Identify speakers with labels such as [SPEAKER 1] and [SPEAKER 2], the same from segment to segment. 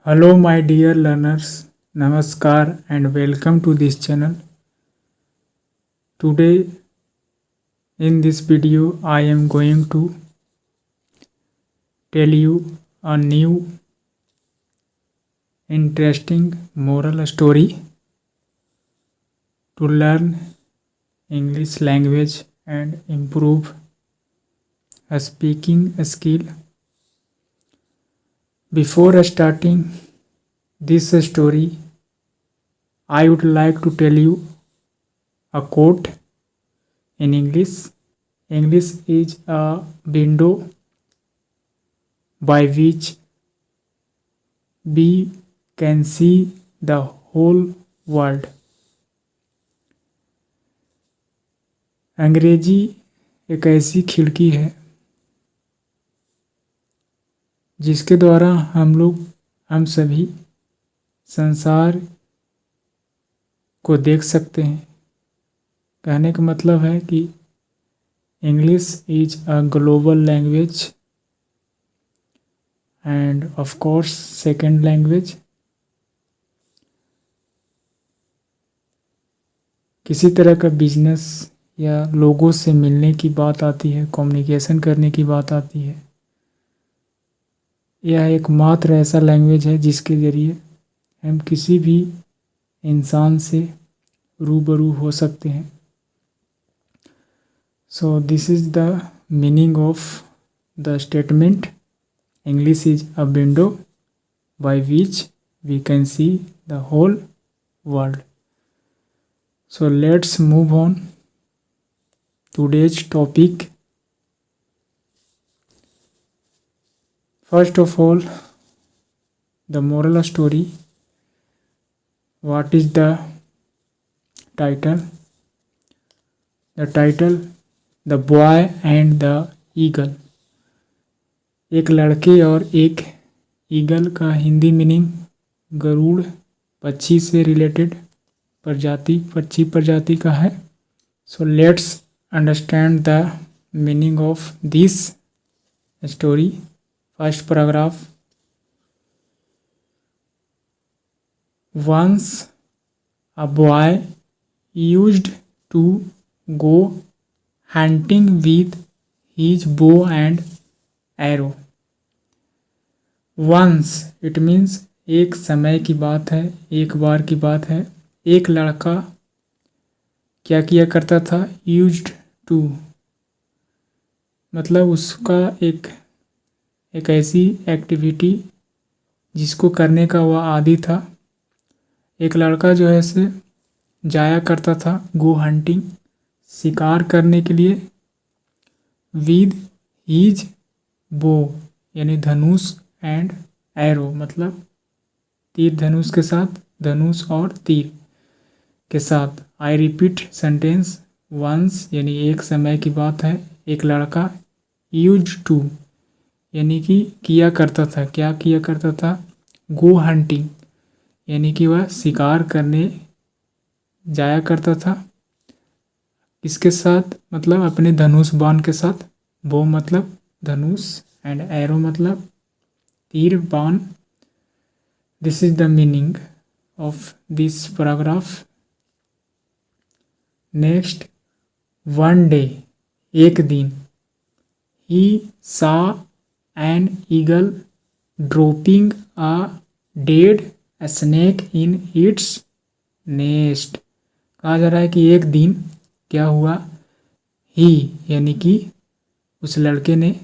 [SPEAKER 1] Hello, my dear learners. Namaskar and welcome to this channel. Today, in this video, I am going to tell you a new interesting moral story to learn English language and improve a speaking skill. Before starting this story, I would like to tell you a quote in English. English is a window by which we can see the whole world. अंग्रेजी एक ऐसी खिड़की है जिसके द्वारा हम सभी संसार को देख सकते हैं। कहने का मतलब है कि English is a global language end of course second language. किसी तरह का बिजनेस या लोगों से मिलने की बात आती है, कम्युनिकेशन करने की बात आती है, यह एकमात्र ऐसा लैंग्वेज है जिसके ज़रिए हम किसी भी इंसान से रूबरू हो सकते हैं। So this is the meaning of the statement English is a window by which we can see the whole world. So let's move on today's topic. First of all, the moral story. What is the title? The title, The Boy and the Eagle. एक लड़के और एक eagle का Hindi meaning Garuda पक्षी से related पक्षी प्रजाति का है। So let's understand the meaning of this story. First paragraph. Once a boy used to go hunting with his bow and arrow. Once it means एक समय की बात है, एक बार की बात है। एक लड़का क्या किया करता था? यूज्ड टू मतलब उसका एक ऐसी एक्टिविटी जिसको करने का वह आदी था। एक लड़का जो है से जाया करता था गो हंटिंग शिकार करने के लिए विद हीज बो यानी धनुष एंड एरो मतलब तीर धनुष के साथ, धनुष और तीर के साथ। आई रिपीट सेंटेंस वंस यानी एक समय की बात है। एक लड़का यूज टू यानी कि किया करता था। क्या किया करता था? गो हंटिंग यानी कि वह शिकार करने जाया करता था। किसके साथ? मतलब अपने धनुष बाण के साथ। बो मतलब धनुष एंड एरो मतलब तीर बाण। This is the meaning of this paragraph. Next, one day एक दिन, ही सा an eagle dropping a dead snake in its nest. कहा जा रहा है कि एक दिन क्या हुआ? ही यानी कि उस लड़के ने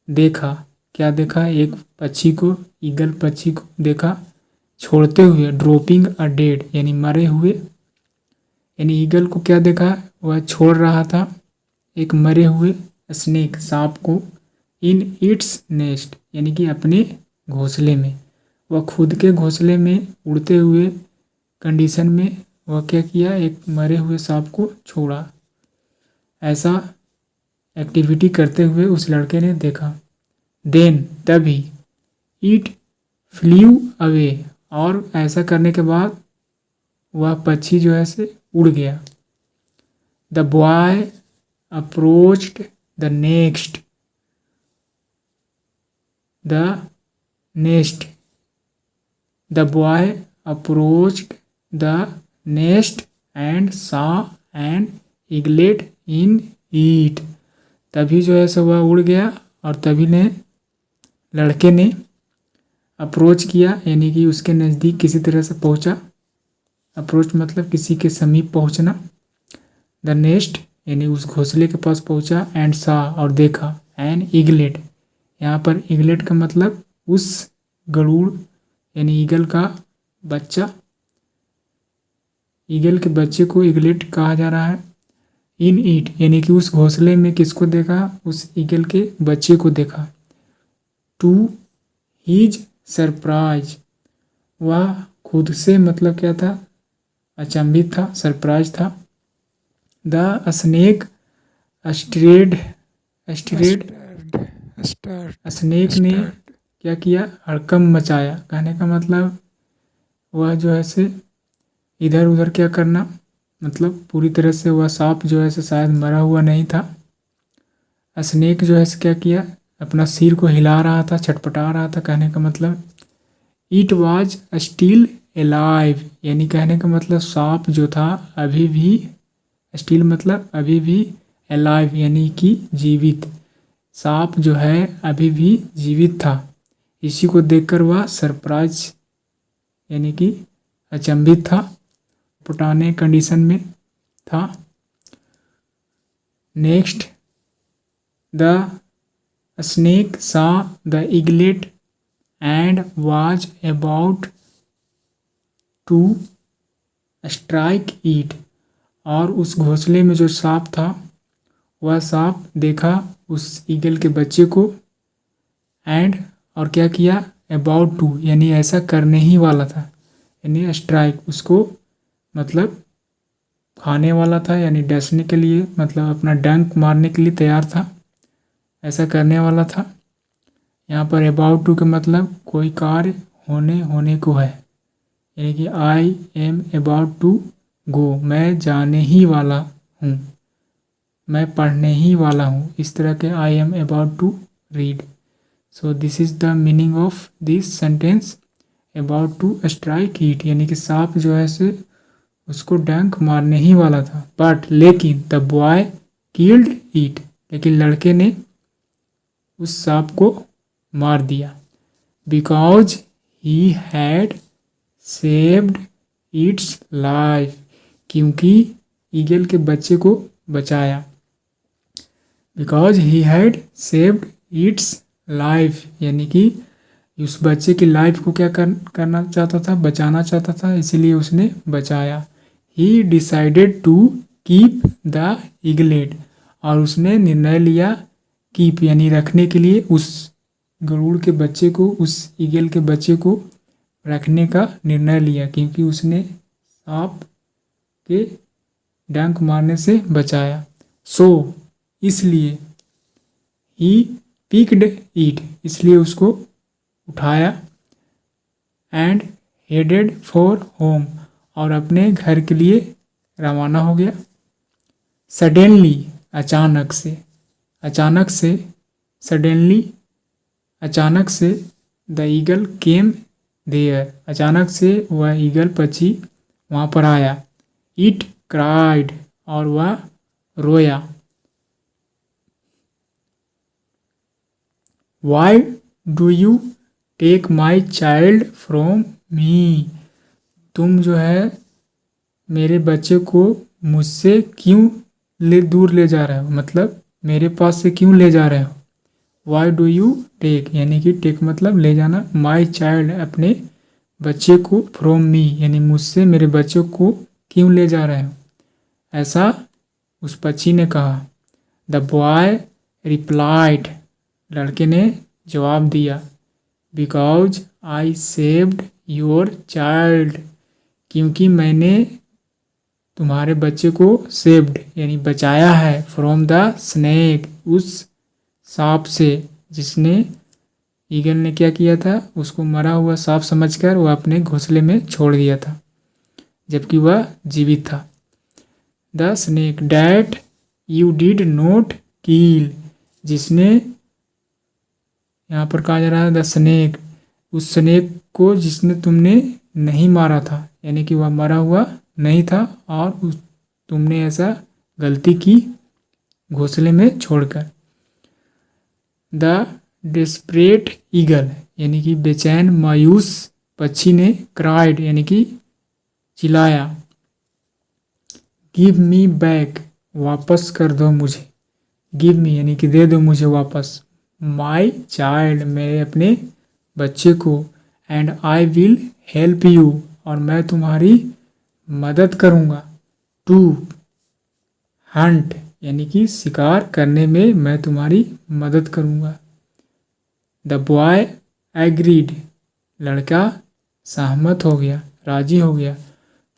[SPEAKER 1] देखा। क्या देखा? एक पक्षी को, ईगल पक्षी को देखा छोड़ते हुए। ड्रॉपिंग अ डेड यानी मरे हुए, यानी ईगल को क्या देखा? वह छोड़ रहा था एक मरे हुए स्नेक सांप को इन इट्स नेस्ट यानी कि अपने घोंसले में। वह खुद के घोंसले में उड़ते हुए कंडीशन में वह क्या किया? एक मरे हुए सांप को छोड़ा। ऐसा एक्टिविटी करते हुए उस लड़के ने देखा। देन तभी इट फ्ल्यू अवे और ऐसा करने के बाद वह पक्षी जो है से उड़ गया। The boy approached the nest the boy approached the nest and saw an eaglet in it. तभी जो है सो वह उड़ गया और तभी ने लड़के ने अप्रोच किया, यानी कि उसके नज़दीक किसी तरह से पहुंचा। अप्रोच मतलब किसी के समीप पहुंचना। द नेस्ट यानी उस घोंसले के पास पहुंचा। एंड सा और देखा। एन ईगलेट, यहाँ पर ईगलेट का मतलब उस गरुड़ यानी ईगल का बच्चा। ईगल के बच्चे को ईगलेट कहा जा रहा है। इन ईट यानी कि उस घोंसले में किसको देखा? उस ईगल के बच्चे को देखा। टू हीज सरप्राइज, वह खुद से मतलब क्या था? अचंभित था, सरप्राइज था। द स्नेक स्ट्रेड स्नेक ने क्या किया? हड़कंप मचाया। कहने का मतलब वह जो है से इधर उधर क्या करना, मतलब पूरी तरह से वह सांप जो है से शायद मरा हुआ नहीं था। स्नेक जो है से क्या किया? अपना सिर को हिला रहा था, छटपटा रहा था। कहने का मतलब इट वाज स्टिल एलाइव, यानी कहने का मतलब सांप जो था अभी भी, स्टिल मतलब अभी भी, एलाइव यानी कि जीवित। सांप जो है अभी भी जीवित था। इसी को देखकर वह सरप्राइज यानी कि अचंभित था, पुटाने कंडीशन में था। Next, the snake saw the eaglet and was about to strike it, और उस घोंसले में जो सांप था वह सांप देखा उस ईगल के बच्चे को। एंड और क्या किया? अबाउट टू यानी ऐसा करने ही वाला था, यानी स्ट्राइक उसको मतलब खाने वाला था, यानी डसने के लिए मतलब अपना डंक मारने के लिए तैयार था, ऐसा करने वाला था। यहाँ पर अबाउट टू का मतलब कोई कार्य होने को है, यानी कि I am about to go, मैं जाने ही वाला हूँ, मैं पढ़ने ही वाला हूँ, इस तरह के I am about to read. So this is the meaning of this sentence, about to strike it, यानी कि सांप जो है से उसको डंक मारने ही वाला था। बट लेकिन द बॉय किल्ड ईट, लेकिन लड़के ने उस सांप को मार दिया। Because he had saved it's life, क्योंकि ईगल के बच्चे को बचाया। Because he had saved it's life, यानी कि उस बच्चे की लाइफ को क्या करना चाहता था? बचाना चाहता था, इसीलिए उसने बचाया। He decided to keep the eaglet, और उसने निर्णय लिया कीप यानी रखने के लिए, उस गरुड़ के बच्चे को, उस ईगल के बच्चे को रखने का निर्णय लिया, क्योंकि उसने सांप के डंक मारने से बचाया। सो इसलिए ही पिक्ड इट, इसलिए उसको उठाया। एंड हेडेड फॉर होम, और अपने घर के लिए रवाना हो गया। सडनली अचानक से, अचानक से, सडनली अचानक से, द ईगल केम देयर, अचानक से वह ईगल पक्षी वहाँ पर आया। इट क्राइड, और वह रोया। Why do you take my child from me, तुम जो है मेरे बच्चे को मुझसे क्यों दूर ले जा रहे हो, मतलब मेरे पास से क्यों ले जा रहे हो। वाई डू यू टेक, यानी कि टेक मतलब ले जाना, माई चाइल्ड अपने बच्चे को, फ्रॉम मी यानी मुझसे मेरे बच्चे को क्यों ले जा रहे हो, ऐसा उस पक्षी ने कहा। द बॉय रिप्लाइड, लड़के ने जवाब दिया। Because I saved your child, क्योंकि मैंने तुम्हारे बच्चे को सेव्ड यानी बचाया है, फ्रॉम द स्नेक, उस सांप से, जिसने ईगल ने क्या किया था? उसको मरा हुआ सांप समझकर वह अपने घोंसले में छोड़ दिया था, जबकि वह जीवित था। The snake that you did not kill, जिसने, यहाँ पर कहा जा रहा है द स्नेक, उस स्नेक को जिसने तुमने नहीं मारा था, यानी कि वह मरा हुआ नहीं था और तुमने ऐसा गलती की घोंसले में छोड़कर। द डेस्परेट ईगल, यानी कि बेचैन मायूस पक्षी ने क्राइड, यानी कि चिल्लाया। गिव मी बैक, वापस कर दो मुझे। गिव मी यानी कि दे दो मुझे वापस। माई चाइल्ड, मेरे अपने बच्चे को। And I will help you, और मैं तुम्हारी मदद करूँगा। टू हंट, यानी कि शिकार करने में मैं तुम्हारी मदद करूँगा। द बॉय एग्रीड, लड़का सहमत हो गया, राजी हो गया।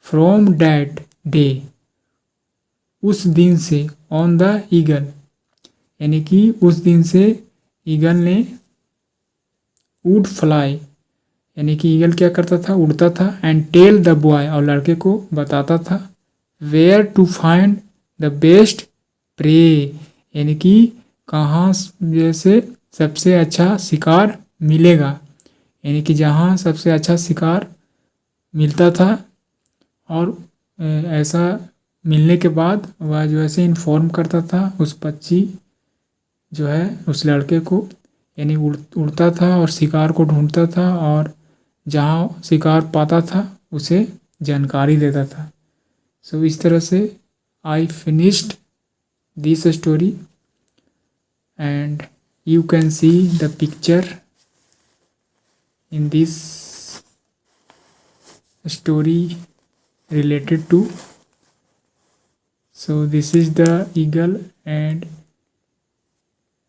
[SPEAKER 1] फ्रॉम डैट डे, उस दिन से। ऑन द ईगल, यानी कि उस दिन से ईगल ने वुड फ्लाई, यानी कि ईगल क्या करता था, उड़ता था। एंड टेल द बॉय, और लड़के को बताता था। Where to find the best prey, यानी कि कहाँ जैसे सबसे अच्छा शिकार मिलेगा, यानी कि जहाँ सबसे अच्छा शिकार मिलता था। और ऐसा मिलने के बाद वह जो ऐसे इन्फॉर्म करता था उस पक्षी जो है उस लड़के को, यानी उड़ता था और शिकार को ढूंढता था और जहाँ शिकार पाता था उसे जानकारी देता था। सो इस तरह से I finished this story and you can see the picture in this story related to. So this is the eagle and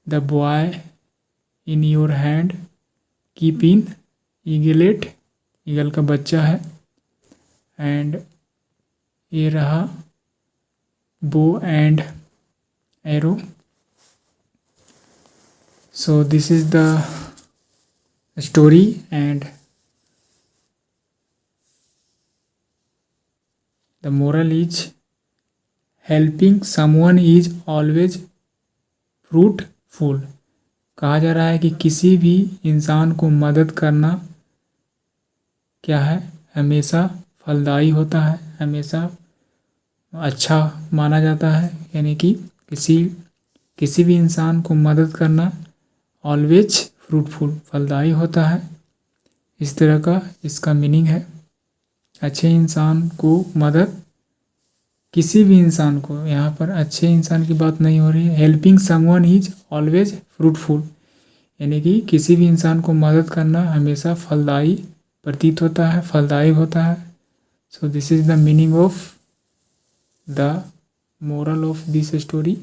[SPEAKER 1] the boy in your hand, keep in eaglet, eagle का बच्चा है। एंड ये रहा bow and arrow. So this is the story and the moral is helping someone is always fruitful। कहा जा रहा है कि किसी भी इंसान को मदद करना क्या है, हमेशा फलदायी होता है, हमेशा अच्छा माना जाता है। यानी कि किसी भी इंसान को मदद करना ऑलवेज फ्रूटफुल, फलदायी होता है। इस तरह का इसका मीनिंग है। अच्छे इंसान को मदद, किसी भी इंसान को, यहाँ पर अच्छे इंसान की बात नहीं हो रही है। Helping someone is always fruitful, यानी कि किसी भी इंसान को मदद करना हमेशा फलदायी प्रतीत होता है, फलदायी होता है। सो this is the meaning of the moral of this story.